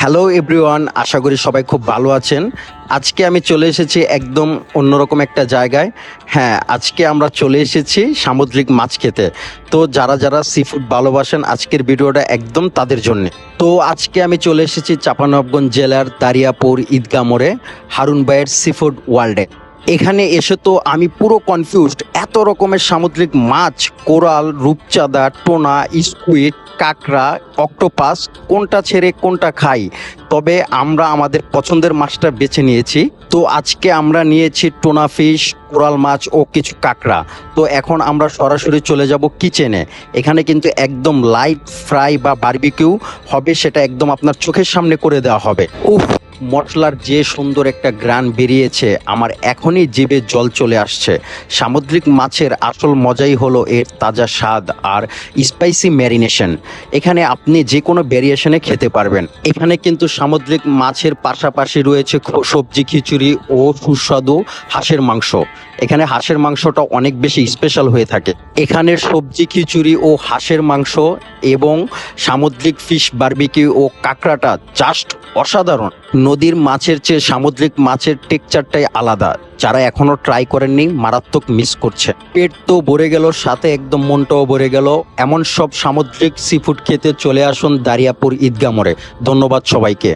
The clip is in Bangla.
হ্যালো এভরিওয়ান, আশা করি সবাই খুব ভালো আছেন। আজকে আমি চলে এসেছি একদম অন্যরকম একটা জায়গায়। হ্যাঁ, আজকে আমরা চলে এসেছি সামুদ্রিক মাছ খেতে। তো যারা যারা সি ফুড ভালোবাসেন, আজকের ভিডিওটা একদম তাদের জন্য। তো আজকে আমি চলে এসেছি চাঁপাইনবাবগঞ্জ জেলার দারিয়াপুর ঈদগাহ মোড়ে হারুন ভাইয়ের সি ফুড ওয়ার্ল্ডে। এখানে এসে তো আমি পুরো কনফিউজড, এত রকমের সামুদ্রিক মাছ, কোরাল, রূপচাঁদা, টোনা, স্কুইড, কাঁকড়া, অক্টোপাস, কোনটা ছেড়ে কোনটা খাই। তবে আমরা আমাদের পছন্দের মাছটা বেছে নিয়েছি। তো আজকে আমরা নিয়েছি টোনা ফিশ, কোরাল মাছ ও কিছু কাঁকড়া। তো এখন আমরা সরাসরি চলে যাব কিচেনে। এখানে কিন্তু একদম লাইট ফ্রাই বা বারবিকিউ হবে, সেটা একদম আপনার চোখের সামনে করে দেওয়া হবে। উফ, মশলার যে সুন্দর একটা গ্রান বেরিয়েছে, আমার এখনই জিভে জল চলে আসছে। সামুদ্রিক মাছের আসল মজাই হলো এর তাজা স্বাদ আর স্পাইসি ম্যারিনেশন। এখানে আপনি যে কোনো ভেরিয়েশনে খেতে পারবেন। এখানে কিন্তু সামুদ্রিক মাছের পাশাপাশি রয়েছে সবজি খিচুড়ি ও সুস্বাদু হাঁসের মাংস। এখানে হাঁসের মাংসটা অনেক বেশি স্পেশাল হয়ে থাকে। এখানের সবজি খিচুড়ি ও হাঁসের মাংস এবং সামুদ্রিক ফিশ বারবিকিউ ও কাঁকড়াটা জাস্ট অসাধারণ। নদীর মাছের চেয়ে সামুদ্রিক মাছের টেক্সচারটাই আলাদা। যারা এখনো ট্রাই করেননি, মারাত্মক মিস করছে। পেট তো ভরে গেল, সাথে একদম মনটাও ভরে গেল। এমন সব সামুদ্রিক সি ফুড খেতে চলে আসুন দারিয়াপুর ঈদগাহ মোড়ে। ধন্যবাদ সবাইকে।